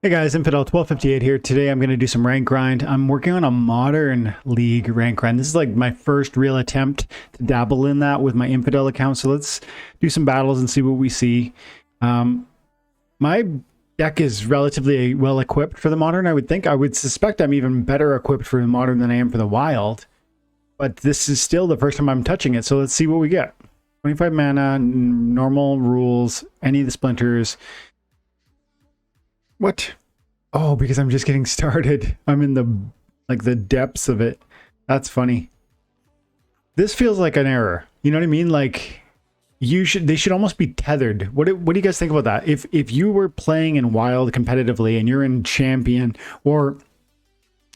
Hey guys, Infidel 1258 here. Today I'm going to do some rank grind. I'm working on a modern league rank grind. This is like my first real attempt to dabble in that with my Infidel account. So let's do some battles and see what we see. My deck is relatively well equipped for the modern, I would think. I would suspect I'm even better equipped for the modern than I am for the wild. But this is still the first time I'm touching it. So let's see what we get. 25 mana, normal rules, any of the splinters. What? Oh, because I'm just getting started. I'm in the depths of it. That's funny. This feels like an error. You know what I mean? Like they should almost be tethered. What do you guys think about that? If you were playing in wild competitively and you're in champion or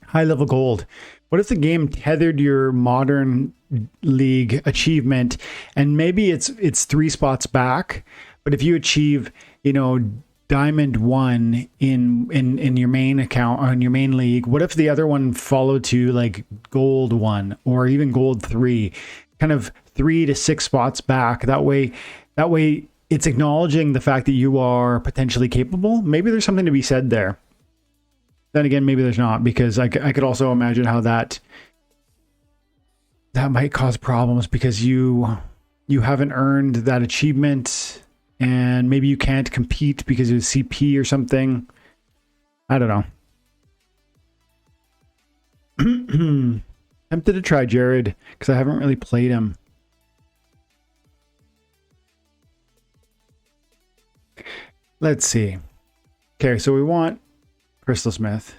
high level gold, what if the game tethered your modern league achievement and maybe it's 3 spots back, but if you achieve, you know, Diamond 1 in your main account on your main league, what if the other one followed to like Gold 1 or even Gold 3, kind of 3 to 6 spots back? That way it's acknowledging the fact that you are potentially capable. Maybe there's something to be said there. Then again, maybe there's not, because I could also imagine how that might cause problems because you haven't earned that achievement. And maybe you can't compete because of CP or something. I don't know. Tempted to try Jared because I haven't really played him. Let's see. Okay, so we want Crystal Smith.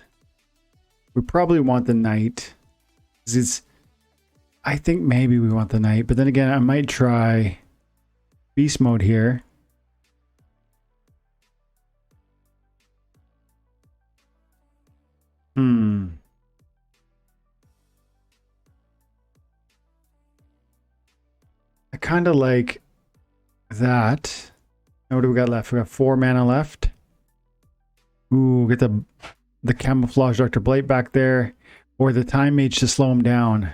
We probably want the Knight. I think maybe we want the Knight, but then again, I might try Beast Mode here. I kind of like that. Now what do we got left? We got 4 mana left. Ooh, get the camouflage Dr. Blight back there, or the Time Mage to slow him down.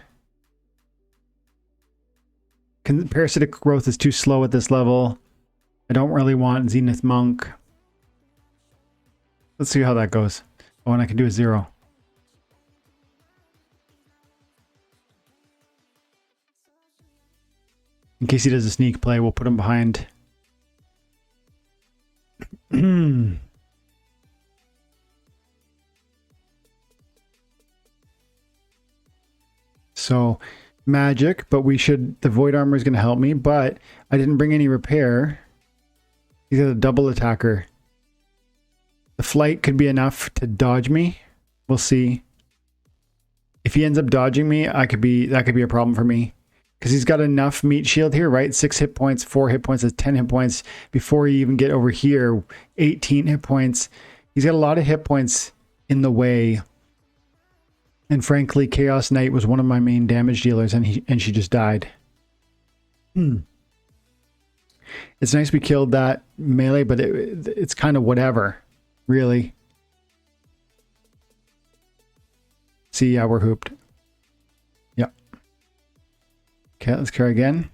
Parasitic growth is too slow at this level. I don't really want Zenith Monk. Let's see how that goes. Oh, and I can do a 0. In case he does a sneak play, we'll put him behind. So, magic, but the Void Armor is going to help me, but I didn't bring any repair. He's got a double attacker. The flight could be enough to dodge me. We'll see. If he ends up dodging me, that could be a problem for me. Because he's got enough meat shield here, right? 6 hit points, 4 hit points, that's 10 hit points. Before you even get over here, 18 hit points. He's got a lot of hit points in the way. And frankly, Chaos Knight was one of my main damage dealers, and she just died. It's nice we killed that melee, but it's kind of whatever, really. See, yeah, we're hooped. Yep. Okay, let's try again.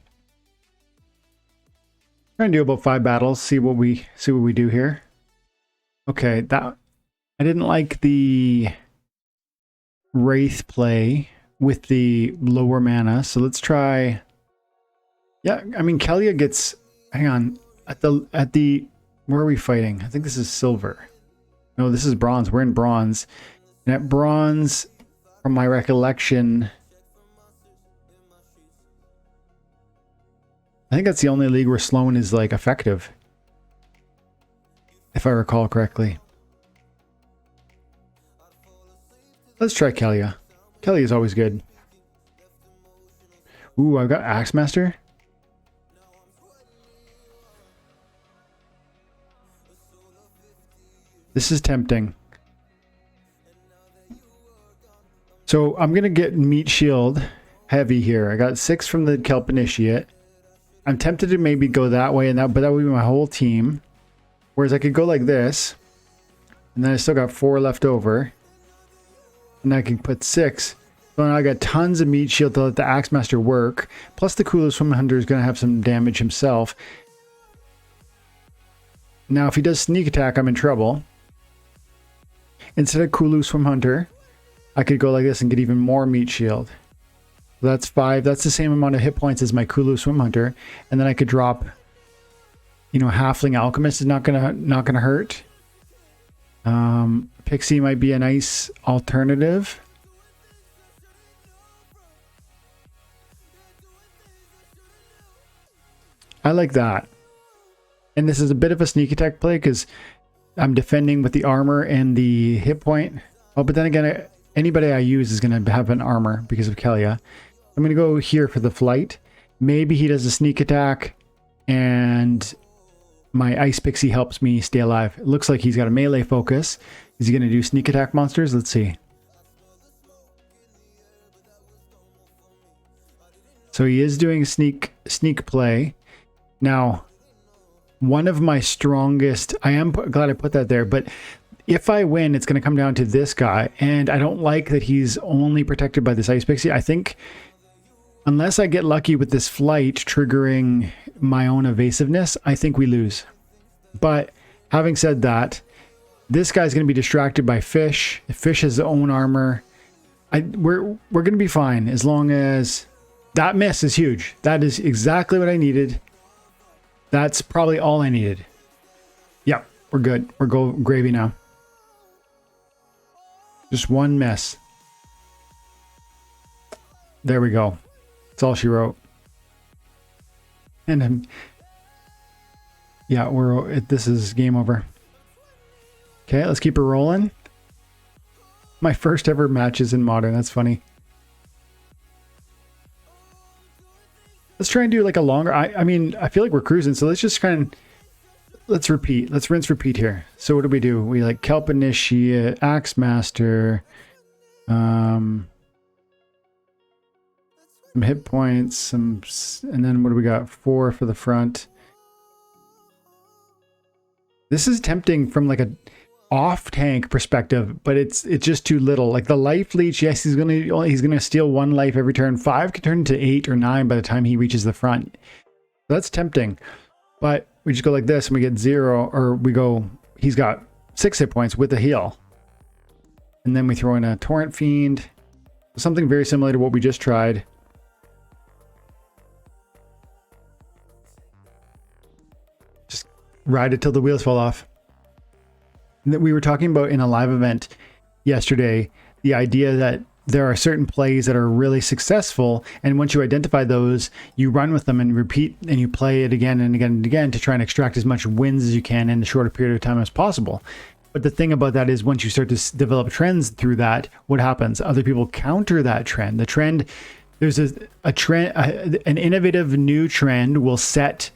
Try and do about 5 battles. See what we do here. Okay, that I didn't like the Wraith play with the lower mana, so let's try. Yeah, I mean Kelia gets. Hang on, at the where are we fighting? I think this is silver. No, this is bronze. We're in bronze, and at bronze, from my recollection, I think that's the only league where Sloan is like effective, if I recall correctly. Let's try Kelia. Kelia is always good. Ooh, I've got Axemaster. This is tempting. So I'm going to get Meat Shield heavy here. I got 6 from the Kelp Initiate. I'm tempted to maybe go that way, but that would be my whole team. Whereas I could go like this. And then I still got 4 left over. And I can put 6. So now I got tons of meat shield to let the Axemaster work. Plus the Cooler Swim Hunter is going to have some damage himself. Now if he does sneak attack, I'm in trouble. instead of Kulu Swim Hunter, I could go like this and get even more meat shield. So that's 5. That's the same amount of hit points as my Kulu Swim Hunter. And then I could drop, you know, Halfling Alchemist is not gonna hurt. Pixie might be a nice alternative. I like that. And this is a bit of a sneak attack play because I'm defending with the armor and the hit point. Oh, but then again, anybody I use is going to have an armor because of Kelia. I'm going to go here for the flight. Maybe he does a sneak attack and my Ice Pixie helps me stay alive. It looks like he's got a melee focus. Is he going to do sneak attack monsters? Let's see. So he is doing sneak play. Now, one of my strongest, I am glad I put that there, but if I win, it's going to come down to this guy. And I don't like that he's only protected by this Ice Pixie. I think unless I get lucky with this flight triggering my own evasiveness, I think we lose. But having said that, this guy's going to be distracted by Fish. Fish has his own armor. We're going to be fine as long as that miss is huge. That is exactly what I needed. That's probably all I needed. Yep, we're good. We're gravy now. Just one miss. There we go. That's all she wrote. And yeah, this is game over. Okay, let's keep it rolling. My first ever matches in Modern. That's funny. Let's try and do like a longer. I mean, I feel like we're cruising, so let's just let's repeat. Let's rinse repeat here. So what do? We like Kelp Initiate, Axemaster, some hit points, and then what do we got? 4 for the front. This is tempting from like a off tank perspective, but it's just too little. Like the life leech, yes, he's gonna steal 1 life every turn. 5 could turn into 8 or 9 by the time he reaches the front. That's tempting, but we just go like this and we get 0, or we go. He's got 6 hit points with a heal, and then we throw in a Torrent Fiend, something very similar to what we just tried. Just ride it till the wheels fall off. That we were talking about in a live event yesterday, the idea that there are certain plays that are really successful, and once you identify those, you run with them and repeat, and you play it again and again and again to try and extract as much wins as you can in a shorter period of time as possible. But the thing about that is once you start to develop trends through that, what happens? Other people counter that trend. The trend, there's a trend, an innovative new trend will set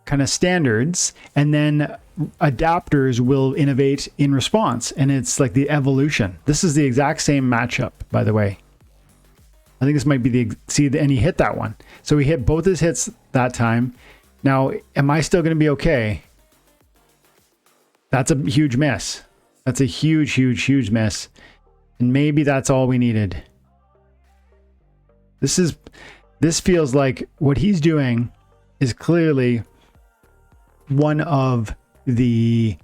kind of standards, and then adapters will innovate in response, and it's like the evolution. This is the exact same matchup, by the way. I think this might be and he hit that one. So he hit both his hits that time. Now, am I still going to be okay? That's a huge miss. That's a huge miss. And maybe that's all we needed. This feels like what he's doing is clearly one of the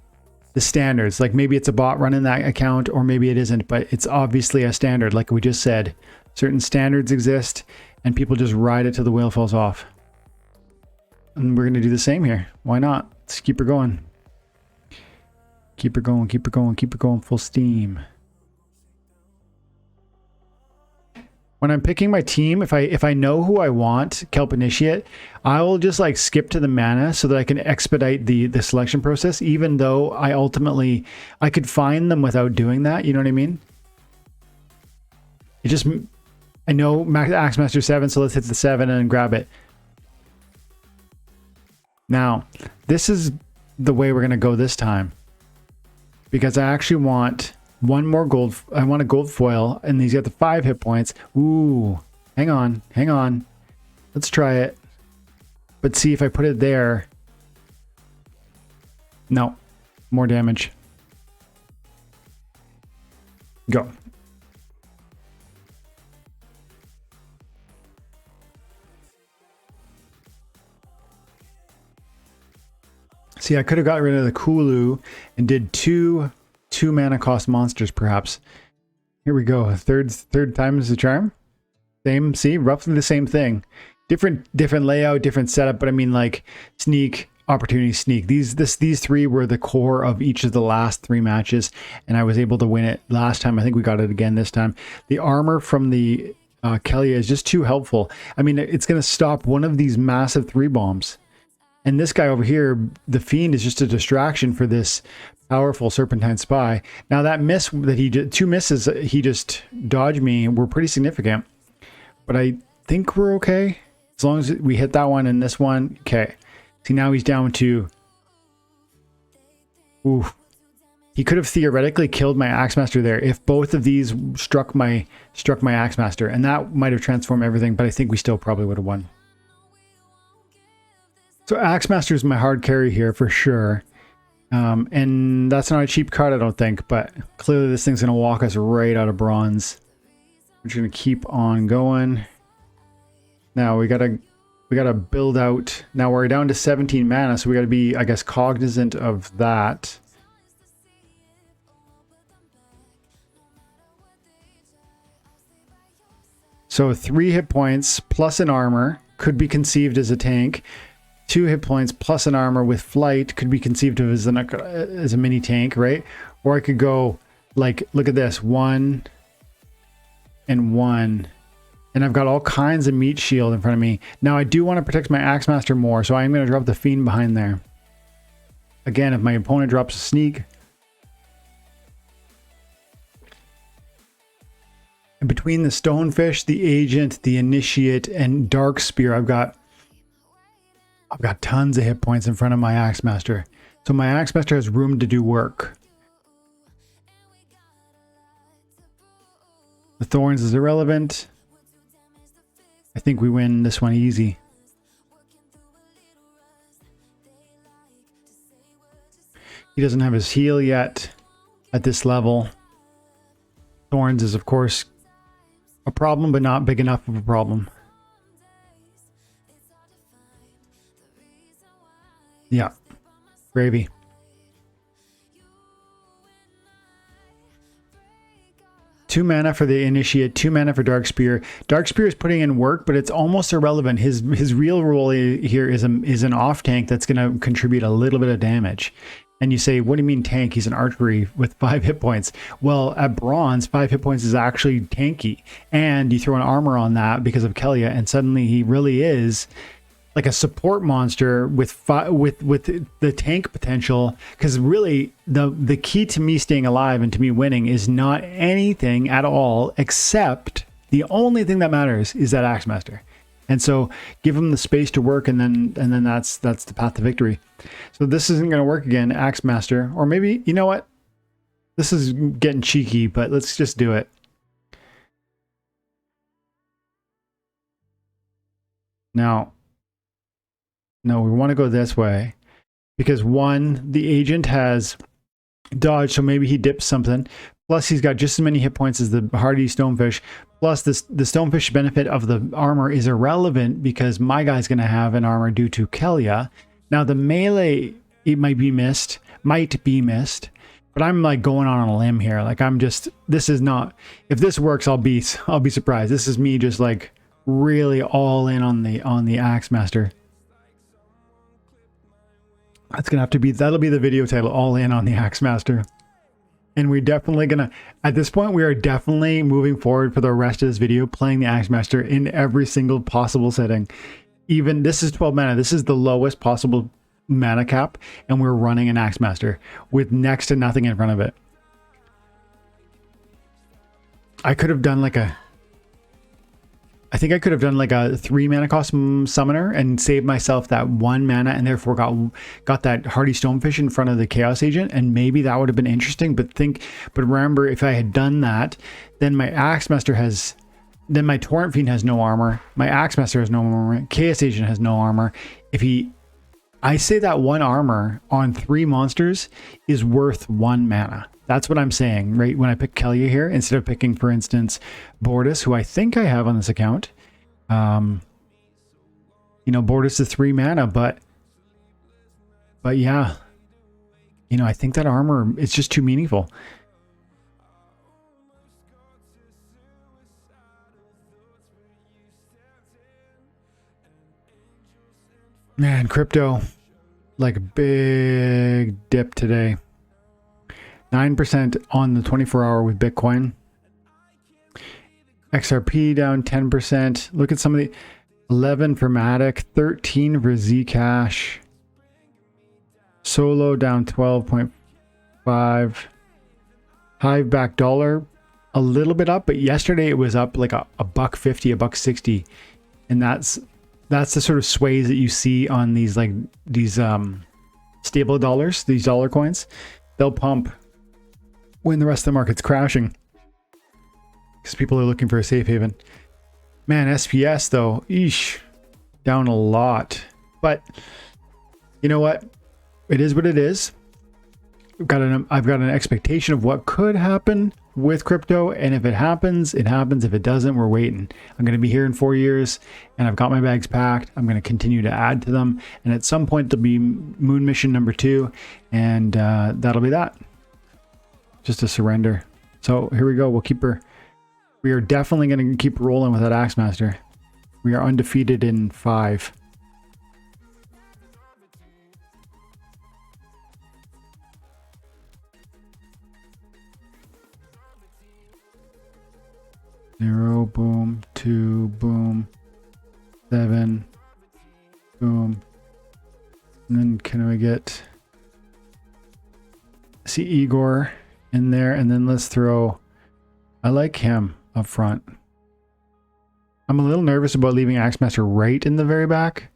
standards. Like maybe it's a bot running that account, or maybe it isn't, but it's obviously a standard. Like we just said, certain standards exist and people just ride it till the wheel falls off. And we're going to do the same here. Why not? Let's keep her going. Keep her going, keep her going, keep her going full steam. When I'm picking my team, if I know who I want, Kelp Initiate, I will just like skip to the mana so that I can expedite the selection process, even though I could find them without doing that. You know what I mean? I know Axemaster 7, so let's hit the 7 and grab it. Now, this is the way we're going to go this time, because I actually want one more gold. I want a gold foil, and he's got the 5 hit points. Ooh, hang on. Let's try it. But see if I put it there. No, more damage. Go. See, I could have got rid of the Kulu and did two 2 mana cost monsters, perhaps. Here we go. Third time is the charm. Same, see, roughly the same thing. Different layout, different setup, but I mean, like, sneak, opportunity, sneak. These three were the core of each of the last 3 matches, and I was able to win it last time. I think we got it again this time. The armor from the Kelia is just too helpful. I mean, it's going to stop one of these massive 3 bombs. And this guy over here, the Fiend, is just a distraction for this powerful Serpentine Spy. Now that miss that he did, 2 misses he just dodged me, were pretty significant. But I think we're okay. As long as we hit that one and this one. Okay. See, now he's down to... Ooh. He could have theoretically killed my Axemaster there if both of these struck my Axemaster. And that might have transformed everything, but I think we still probably would have won. So Axemaster is my hard carry here for sure. And that's not a cheap card, I don't think. But clearly this thing's going to walk us right out of bronze. We're just going to keep on going. Now we gotta build out. Now we're down to 17 mana, so we gotta be, I guess, cognizant of that. So 3 hit points plus an armor could be conceived as a tank. 2 hit points plus an armor with flight could be conceived of as a mini tank, right? Or I could go like, look at this, 1 and 1. And I've got all kinds of meat shield in front of me. Now I do want to protect my Axemaster more, so I'm going to drop the Fiend behind there. Again, if my opponent drops a sneak. And between the Stonefish, the Agent, the Initiate, and Dark Spear, I've got tons of hit points in front of my Axemaster. So my Axemaster has room to do work. The Thorns is irrelevant. I think we win this one easy. He doesn't have his heal yet at this level. Thorns is, of course, a problem, but not big enough of a problem. Yeah. Gravy. Two mana for the Initiate, 2 mana for Dark Spear. Dark Spear is putting in work, but it's almost irrelevant. His real role here is an off tank that's going to contribute a little bit of damage. And you say, what do you mean tank? He's an archery with 5 hit points. Well, at bronze, 5 hit points is actually tanky. And you throw an armor on that because of Kelia, and suddenly he really is like a support monster with the tank potential. Because really, the key to me staying alive and to me winning is not anything at all, except the only thing that matters is that Axemaster. And so give him the space to work, and then that's the path to victory. So this isn't going to work again, Axemaster. Or maybe, you know what? This is getting cheeky, but let's just do it. Now, no, we want to go this way. Because 1, the Agent has dodge, so maybe he dips something. Plus, he's got just as many hit points as the hardy Stonefish. Plus, the Stonefish benefit of the armor is irrelevant because my guy's going to have an armor due to Kelia. Now, the melee, it might be missed. But I'm like going on a limb here. Like this is not, if this works, I'll be surprised. This is me just like really all in on the Axemaster. That's going to have to be, that'll be the video title, all in on the Axemaster. And we're definitely going to, at this point, we are definitely moving forward for the rest of this video, playing the Axemaster in every single possible setting. Even, this is 12 mana. This is the lowest possible mana cap, and we're running an Axemaster with next to nothing in front of it. I could have done like a, I think I could have done like a 3 mana cost summoner and saved myself that 1 mana, and therefore got that hardy Stonefish in front of the Chaos Agent, and maybe that would have been interesting. But remember, if I had done that, then my Axemaster has, then my Torrent Fiend has no armor, my Axemaster has no armor, Chaos Agent has no armor. I say that 1 armor on 3 monsters is worth 1 mana. That's what I'm saying, right? When I pick Kelia here, instead of picking, for instance, Bortus, who I think I have on this account. You know, Bortus is 3 mana, but yeah. you know, I think that armor is just too meaningful. Man, crypto, like a big dip today. 9% on the 24-hour with Bitcoin. XRP down 10%. Look at some of the 11 for Matic, 13 for Zcash. Solo down 12.5. Hive back dollar a little bit up, but yesterday it was up like a $1.50, $1.60, and that's the sort of sways that you see on these stable dollars, these dollar coins. They'll pump when the rest of the market's crashing because people are looking for a safe haven. Man, SPS though, eesh, down a lot. But you know what? It is what it is. I've got an expectation of what could happen with crypto, and if it happens, it happens. If it doesn't, we're waiting. I'm going to be here in 4 years, and I've got my bags packed. I'm going to continue to add to them, and at some point there'll be moon mission number 2, and that'll be that. Just a surrender. So here we go. We'll keep her. We are definitely going to keep rolling with that Axemaster. We are undefeated in 5. Zero, boom, 2, boom, 7, boom. And then can we get see Igor in there? And then let's throw, I like him up front. I'm a little nervous about leaving Axemaster right in the very back.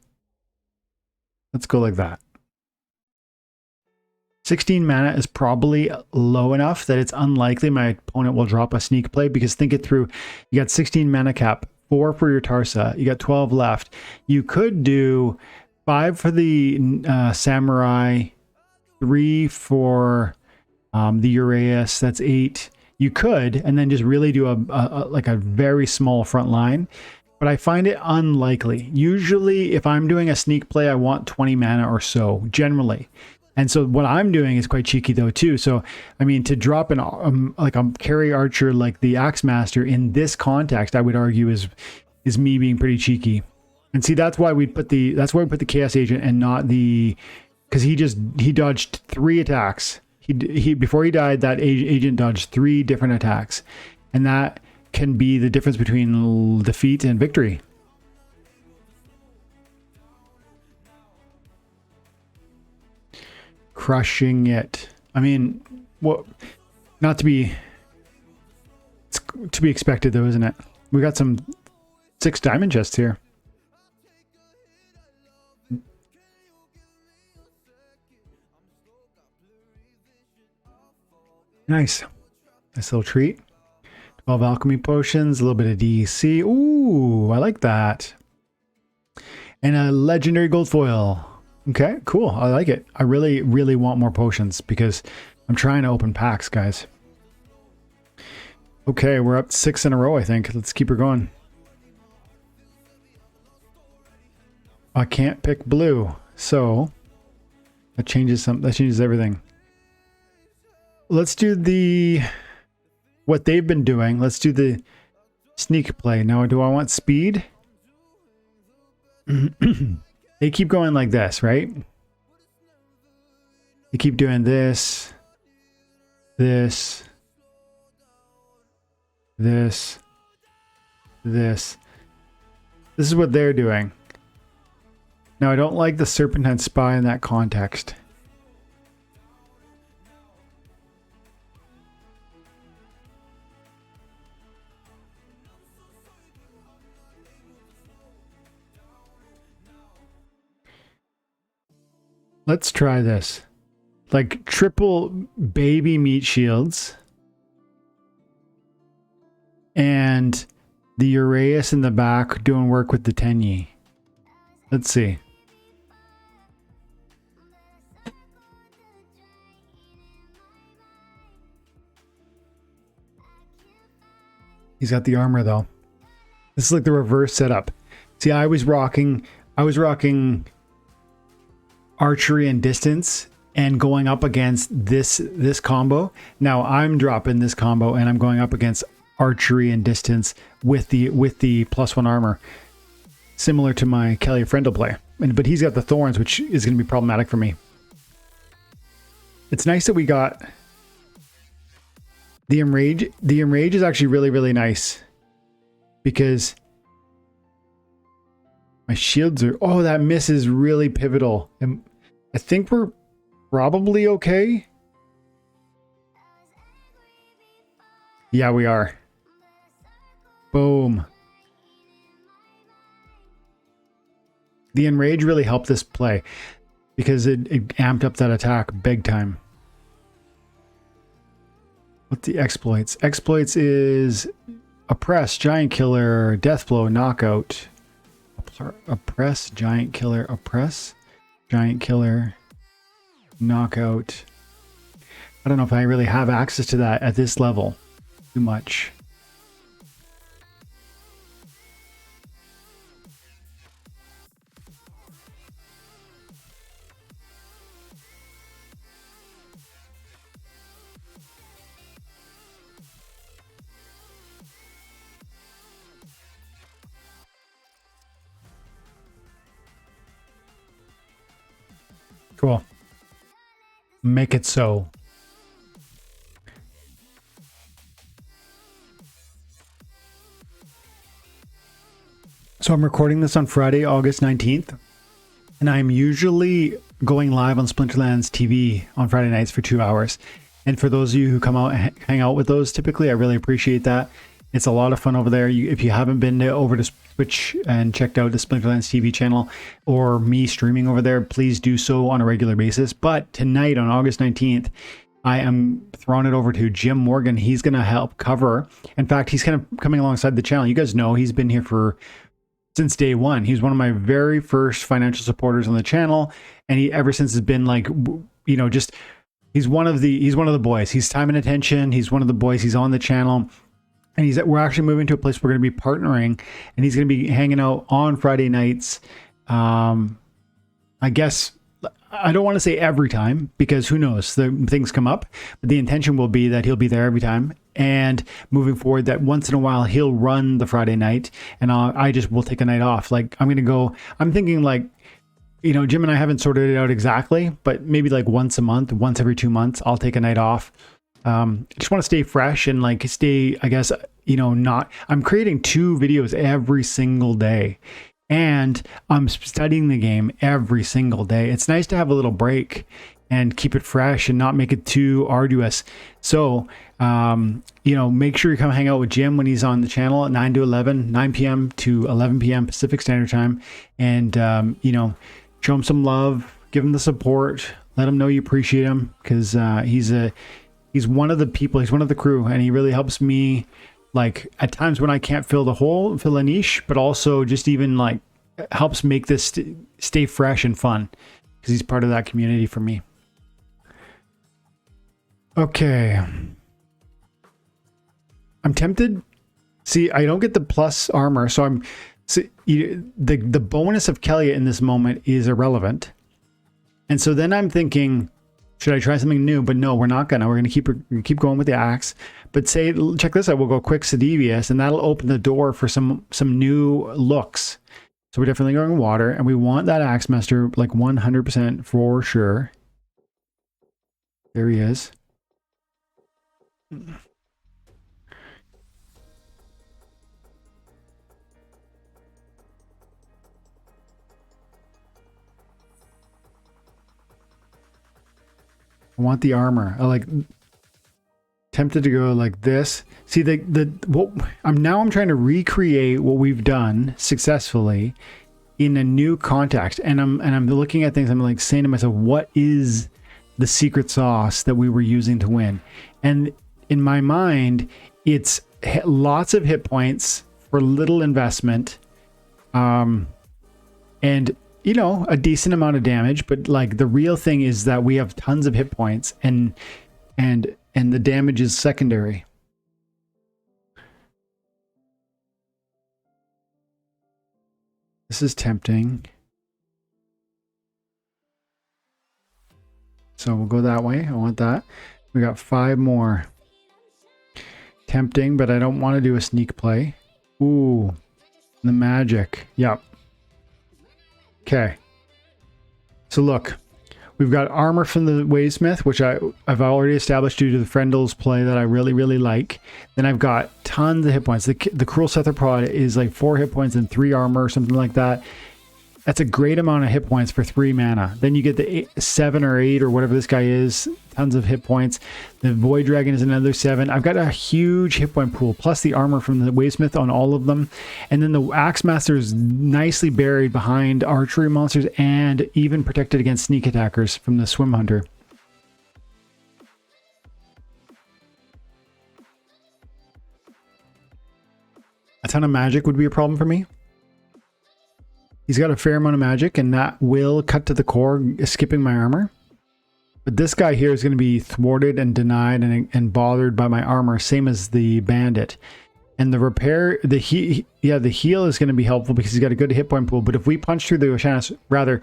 Let's go like that. 16 mana is probably low enough that it's unlikely my opponent will drop a sneak play, because think it through. You got 16 mana cap, 4 for your Tarsa. You got 12 left. You could do 5 for the Samurai, 3 for the Uraeus. That's 8. You could, and then just really do like a very small front line. But I find it unlikely. Usually, if I'm doing a sneak play, I want 20 mana or so, generally. And so what I'm doing is quite cheeky though too. So I mean, to drop an like a carry archer like the Axemaster in this context, I would argue is me being pretty cheeky. And see, that's why we put the Chaos Agent and not the, because he dodged 3 attacks. He before he died, that agent dodged 3 different attacks, and that can be the difference between defeat and victory. Crushing it. I mean, what? Not to be. It's to be expected, though, isn't it? We got some 6 diamond chests here. Nice. Nice little treat. 12 alchemy potions, a little bit of DEC. Ooh, I like that. And a legendary gold foil. Okay, cool. I like it. I really, really want more potions because I'm trying to open packs, guys. Okay, we're up 6 in a row, I think. Let's keep her going. I can't pick blue, so that changes everything. Let's do what they've been doing. Let's do the sneak play. Now, do I want speed? They keep going like this, right? They keep doing this, this, this, this. This is what they're doing. Now, I don't like the Serpentine Spy in that context. Let's try this. Like triple baby meat shields. And the Uraeus in the back doing work with the Tenyi. Let's see. He's got the armor though. This is like the reverse setup. See, I was rocking archery and distance, and going up against this combo. Now I'm dropping this combo and I'm going up against archery and distance with the +1 armor, similar to my Kelly Friendle play. But he's got the thorns, which is going to be problematic for me. It's nice that we got the enrage. The enrage is actually really, really nice because my shields are, oh, that miss is really pivotal. And I think we're probably okay. Yeah, we are. Boom. The enrage really helped this play because it amped up that attack big time. What's the exploits? Exploits is oppress, giant killer, death blow, knockout. Oppress, giant killer, oppress, giant killer, knockout. I don't know if I really have access to that at this level too much. Cool. Make it so. So I'm recording this on Friday, August 19th, and I'm usually going live on Splinterlands TV on Friday nights for 2 hours. And for those of you who come out and hang out with those, typically, I really appreciate that. It's a lot of fun over there. If you haven't been over to Twitch and checked out the Splinterlands TV channel or me streaming over there, please do so on a regular basis. But tonight on August 19th, I am throwing it over to Jim Morgan. He's going to help cover. In fact, he's kind of coming alongside the channel. You guys know he's been here since day one. He's one of my very first financial supporters on the channel. And he ever since has been like, you know, just, he's one of the boys. He's time and attention. He's one of the boys. He's on the channel. And we're actually moving to a place we're going to be partnering, and he's going to be hanging out on Friday nights. I guess I don't want to say every time because who knows, things come up, but the intention will be that he'll be there every time. And moving forward, that once in a while he'll run the Friday night, and I just will take a night off. Like I'm thinking like, you know, Jim and I haven't sorted it out exactly, but maybe like once a month, once every 2 months, I'll take a night off. Just want to stay fresh and like stay, I guess, you know, I'm creating 2 videos every single day and I'm studying the game every single day. It's nice to have a little break and keep it fresh and not make it too arduous. So, you know, make sure you come hang out with Jim when he's on the channel at 9 p.m. to 11 p.m. Pacific Standard Time. And, you know, show him some love, give him the support, let him know you appreciate him because he's one of the people, he's one of the crew, and he really helps me, like, at times when I can't fill a niche, but also just even, like, helps make this stay fresh and fun, because he's part of that community for me. Okay. I'm tempted. See, I don't get the plus armor, so the bonus of Kelly in this moment is irrelevant. And so then I'm thinking, should I try something new? But no, we're not gonna. We're gonna keep going with the axe. But check this out. We'll go quick Sedivius, and that'll open the door for some new looks. So we're definitely going water, and we want that Axemaster like 100% for sure. There he is. I want the armor. I like tempted to go like this. See I'm trying to recreate what we've done successfully in a new context. And I'm looking at things, I'm like saying to myself, what is the secret sauce that we were using to win? And in my mind, it's lots of hit points for little investment. And you know, a decent amount of damage, but like the real thing is that we have tons of hit points and the damage is secondary. This is tempting. So we'll go that way. I want that. We got 5 more. Tempting, but I don't want to do a sneak play. Ooh, the magic. Yep. Okay. So look, we've got armor from the Wavesmith, which I've already established due to the Friendle's play that I really, really like. Then I've got tons of hit points. The Cruel Cephalopod is like 4 hit points and 3 armor or something like that. That's a great amount of hit points for 3 mana. Then you get the 7 or 8 or whatever this guy is. Tons of hit points. The Void Dragon is another 7. I've got a huge hit point pool, plus the armor from the Wavesmith on all of them. And then the Axemaster is nicely buried behind archery monsters and even protected against sneak attackers from the Swim Hunter. A ton of magic would be a problem for me. He's got a fair amount of magic, and that will cut to the core, skipping my armor. But this guy here is going to be thwarted and denied and bothered by my armor, same as the bandit. And the repair, the heal is going to be helpful because he's got a good hit point pool. But if we punch through the Oceanus, rather,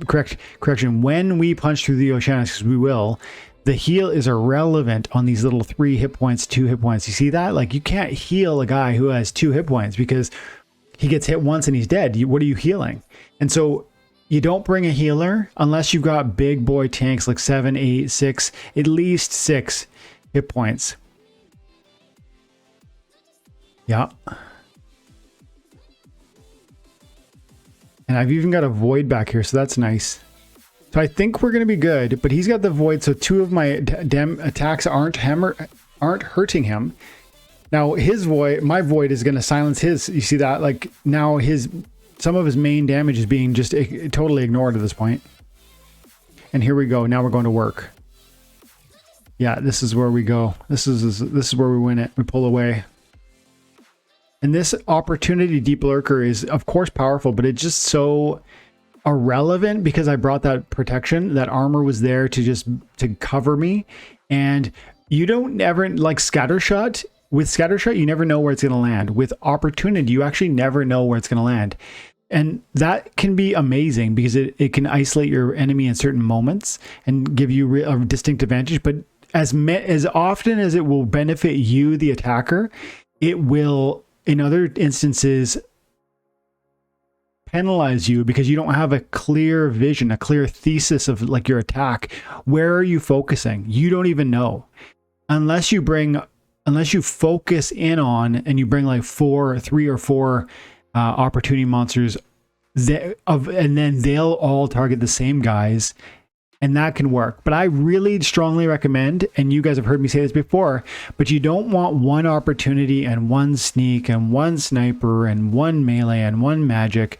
correction, when we punch through the Oceanus, because we will, the heal is irrelevant on these little 3 hit points, 2 hit points. You see that? Like, you can't heal a guy who has 2 hit points because he gets hit once and he's dead. What are you healing? And so you don't bring a healer unless you've got big boy tanks like 7, 8, 6, at least 6 hit points. Yeah. And I've even got a void back here, so that's nice. So I think we're going to be good, but he's got the void, so 2 of my attacks aren't hurting him. Now his void, my void is going to silence his. You see that? Like, now some of his main damage is being just totally ignored at this point. And here we go. Now we're going to work. Yeah, this is where we go. This is where we win it. We pull away. And this opportunity deep lurker is of course powerful, but it's just so irrelevant because I brought that protection. That armor was there to cover me. And you don't ever, like Scattershot. With Scattershot, you never know where it's going to land. With Opportunity, you actually never know where it's going to land. And that can be amazing because it can isolate your enemy in certain moments and give you a distinct advantage. But as often as it will benefit you, the attacker, it will, in other instances, penalize you because you don't have a clear vision, a clear thesis of like your attack. Where are you focusing? You don't even know. Unless you focus in on and you bring like 3 or 4 opportunity monsters and then they'll all target the same guys, and that can work. But I really strongly recommend, and you guys have heard me say this before, but you don't want 1 opportunity and 1 sneak and 1 sniper and 1 melee and 1 magic,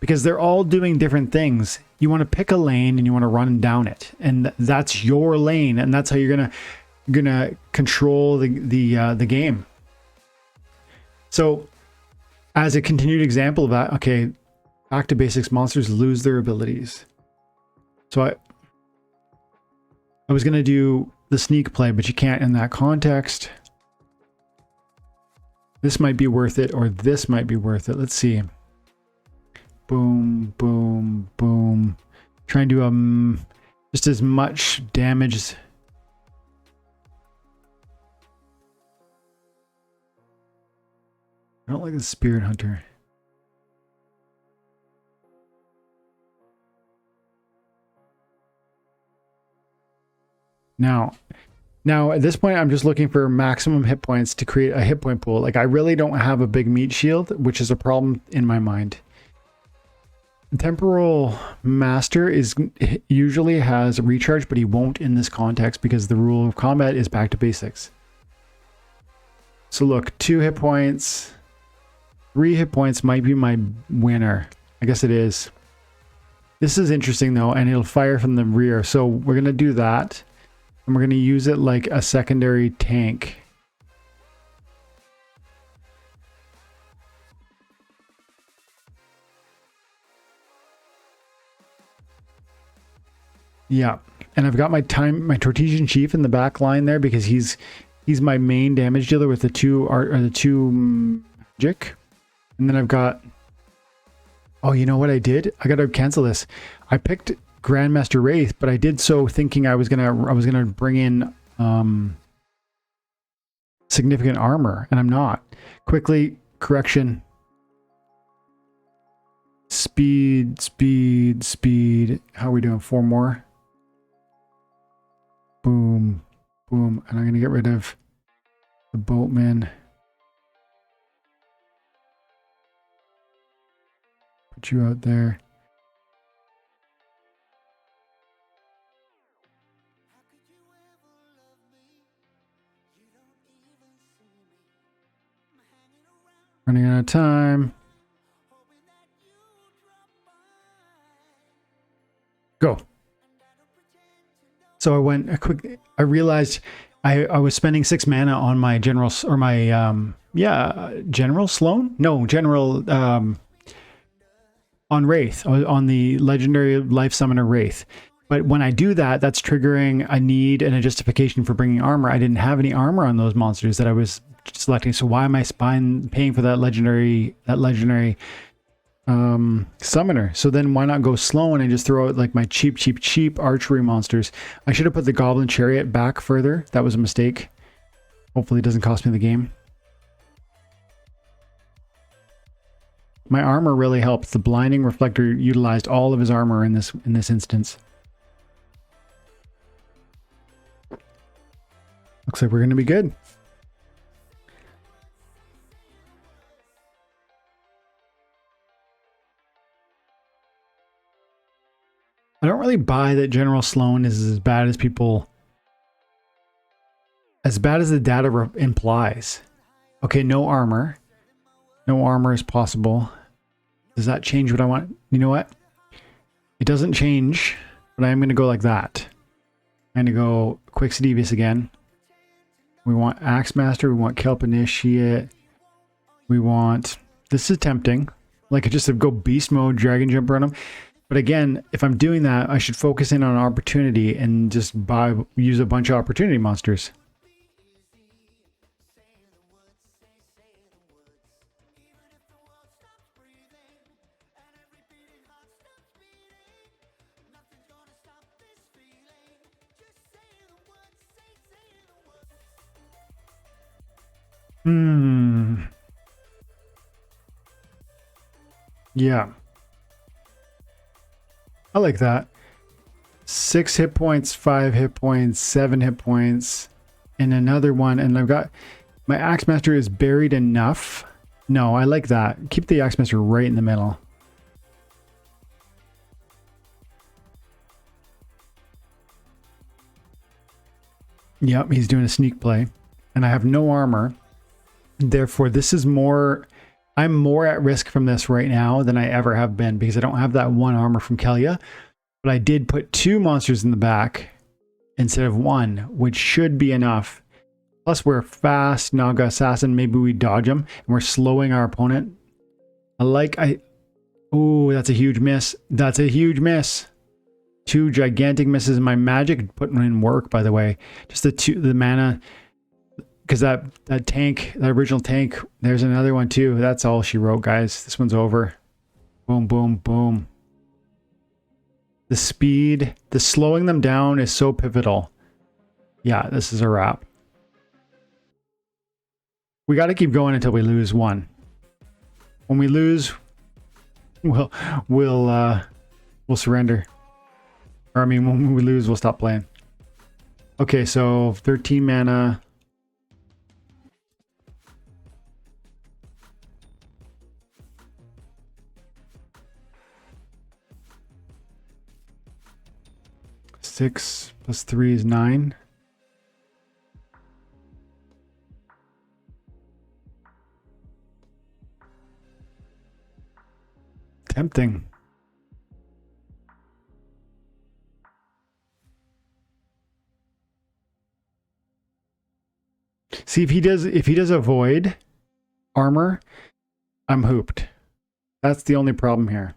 because they're all doing different things. You want to pick a lane and you want to run down it, and that's your lane, and that's how you're gonna control the game. So as a continued example of that, okay, back to basics, monsters lose their abilities. So I was gonna do the sneak play, but you can't in that context. This might be worth it, or this might be worth it. Let's see. Boom, boom, boom. Try and do just as much damage. I don't like the Spirit Hunter. Now at this point, I'm just looking for maximum hit points to create a hit point pool. Like, I really don't have a big meat shield, which is a problem in my mind. Temporal Master usually has a recharge, but he won't in this context because the rule of combat is back to basics. So look, 2 hit points. 3 hit points might be my winner. I guess it is. This is interesting though, and it'll fire from the rear. So we're going to do that. And we're going to use it like a secondary tank. Yeah. And I've got my Tortesian Chief in the back line there because he's my main damage dealer with the 2 magic. And then I've got, oh, you know what I did? I got to cancel this. I picked Grandmaster Wraith, but I did so thinking I was gonna bring in significant armor, and I'm not. Quickly, correction. Speed, speed, speed. How are we doing? 4 more. Boom, boom. And I'm gonna get rid of the boatman. Put you out there. Running out of time. Go. So I went a quick. I realized I was spending 6 mana on my general, or my General Sloan. No, General on Wraith, on the legendary life summoner Wraith. But when I do that, that's triggering a need and a justification for bringing armor. I didn't have any armor on those monsters that I was selecting. So why am I paying for that legendary summoner? So then why not go Sloan and just throw out like my cheap archery monsters? I should have put the Goblin Chariot back further. That was a mistake. Hopefully it doesn't cost me the game. My armor really helps. The Blinding Reflector utilized all of his armor in this instance. Looks like we're going to be good. I don't really buy that General Sloan is as bad as people... As bad as the data implies. Okay, no armor. No armor is possible. Does that change what I want? You know what? It doesn't change, but I'm going to go like that. I'm going to go Quick Devious again. We want Axemaster. We want Kelp Initiate. We want... This is tempting. Like, just to go beast mode, dragon jumper on them. But again, if I'm doing that, I should focus in on opportunity and just use a bunch of opportunity monsters. Yeah. I like that. 6 hit points, 5 hit points, 7 hit points, and another one. And I've got my Axemaster is buried enough. No, I like that. Keep the Axemaster right in the middle. Yep, he's doing a sneak play. And I have no armor. Therefore, this is more... I'm more at risk from this right now than I ever have been because I don't have that 1 armor from Kelia. But I did put 2 monsters in the back instead of 1, which should be enough. Plus, we're fast Naga Assassin. Maybe we dodge him and we're slowing our opponent. Oh, that's a huge miss. That's a huge miss. 2 gigantic misses. My magic putting in work, by the way. Just the mana... Because that tank, that original tank, there's another one too. That's all she wrote, guys. This one's over. Boom, boom, boom. The speed, the slowing them down is so pivotal. Yeah, this is a wrap. We got to keep going until we lose 1. When we lose, we'll surrender. Or I mean, when we lose, we'll stop playing. Okay, so 13 mana. Six plus 3 is 9. Tempting. See, if he does avoid armor, I'm hooped. That's the only problem here.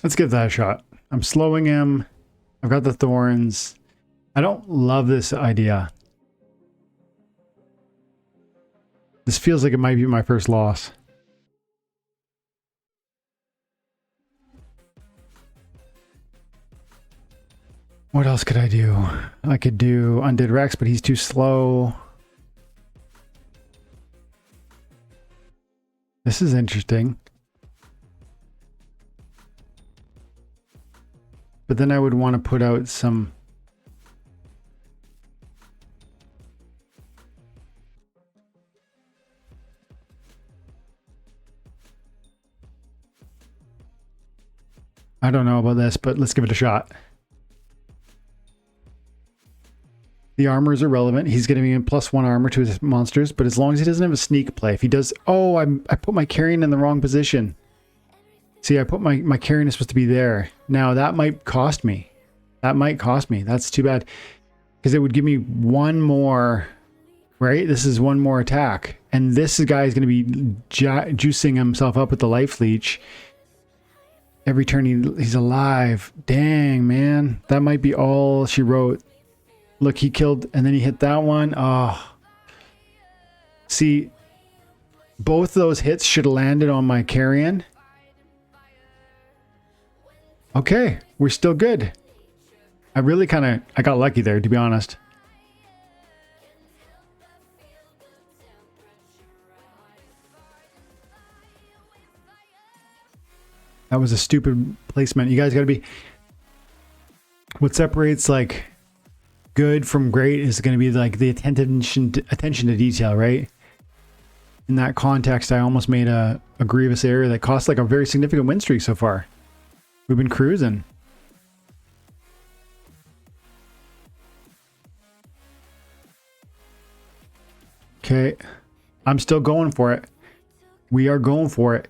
Let's give that a shot. I'm slowing him. I've got the thorns. I don't love this idea. This feels like it might be my first loss. What else could I do? I could do Undead Rex, but he's too slow. This is interesting. But then I would want to put out some... I don't know about this, but let's give it a shot. The armor is irrelevant. He's getting in +1 armor to his monsters, but as long as he doesn't have a sneak play. If he does... Oh, I put my carrion in the wrong position. See, I put my carrion is supposed to be there. Now, that might cost me. That might cost me. That's too bad. Because it would give me one more... Right? This is one more attack. And this guy is going to be juicing himself up with the life leech. Every turn he's alive. Dang, man. That might be all she wrote. Look, he killed, and then he hit that one. Oh. See, both those hits should have landed on my carrion. Okay, we're still good. I really I got lucky there, to be honest. That was a stupid placement. You guys got to be... What separates, like... good from great is going to be like the attention to detail, right? In that context, I almost made a grievous error that cost like a very significant win streak so far. We've been cruising. Okay, I'm still going for it. We are going for it.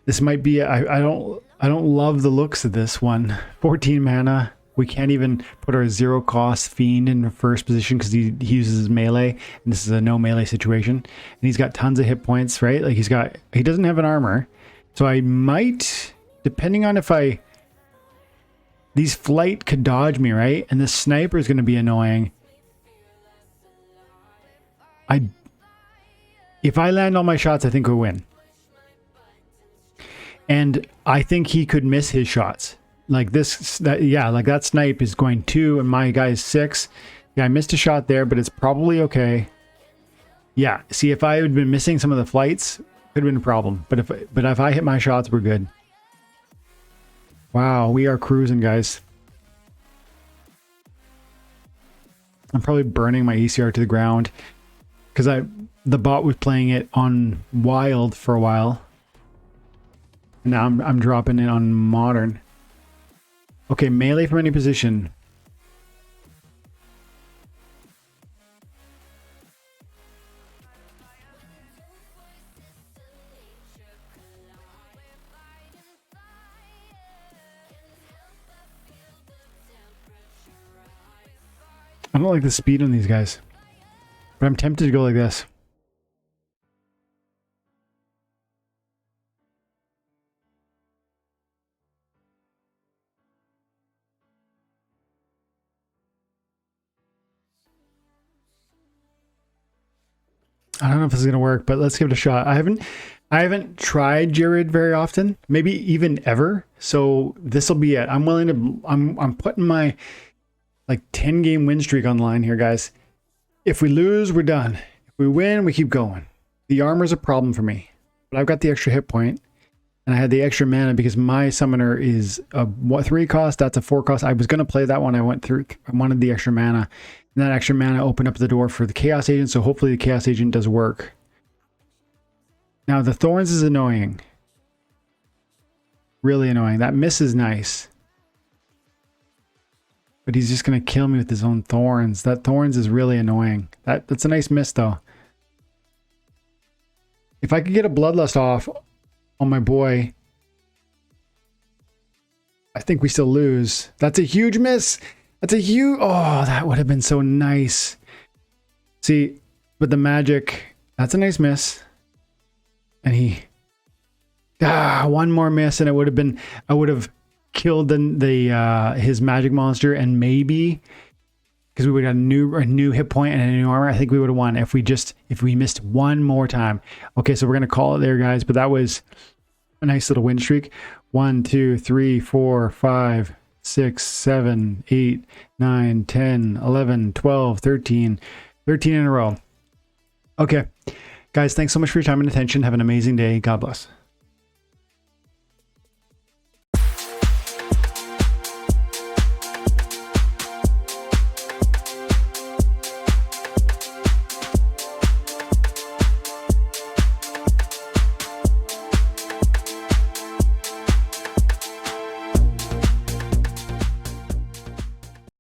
This might be I don't love the looks of this one. 14 mana. We can't even put our 0 cost fiend in first position because he uses melee, and this is a no melee situation. And he's got tons of hit points, right? Like he doesn't have an armor. So I might, depending on if these flight could dodge me, right? And this sniper is going to be annoying. If I land all my shots, I think we'll win. And I think he could miss his shots. Like like that snipe is going 2 and my guy's 6. Yeah, I missed a shot there, but it's probably okay. Yeah, see, if I had been missing some of the flights, could have been a problem. But if I hit my shots, we're good. Wow, we are cruising, guys. I'm probably burning my ECR to the ground because the bot was playing it on wild for a while. And now I'm dropping it on modern. Okay, melee from any position. I don't like the speed on these guys, but I'm tempted to go like this. I don't know if this is gonna work, but let's give it a shot. I haven't tried Jared very often, maybe even ever. So this will be it. I'm willing to. I'm putting my like 10 game win streak on the line here, guys. If we lose, we're done. If we win, we keep going. The armor's a problem for me, but I've got the extra hit point, and I had the extra mana because my summoner is a 3 cost. That's a 4 cost. I was gonna play that one. I wanted the extra mana. And that extra mana opened up the door for the Chaos Agent, so hopefully the Chaos Agent does work. Now, the Thorns is annoying. Really annoying. That miss is nice. But he's just going to kill me with his own Thorns. That Thorns is really annoying. That's a nice miss, though. If I could get a Bloodlust off on my boy, I think we still lose. That's a huge miss. That's a huge... Oh, that would have been so nice. See, with the magic, that's a nice miss. And he... one more miss and it would have been... I would have killed his magic monster and maybe because we would have a new hit point and a new armor. I think we would have won if we missed one more time. Okay, so we're gonna call it there, guys. But that was a nice little win streak. 1, 2, 3, 4, 5, 6, 7, 8, 9, 10, 11, 12, 13 in a row. Okay, guys, thanks so much for your time and attention. Have an amazing day. God bless.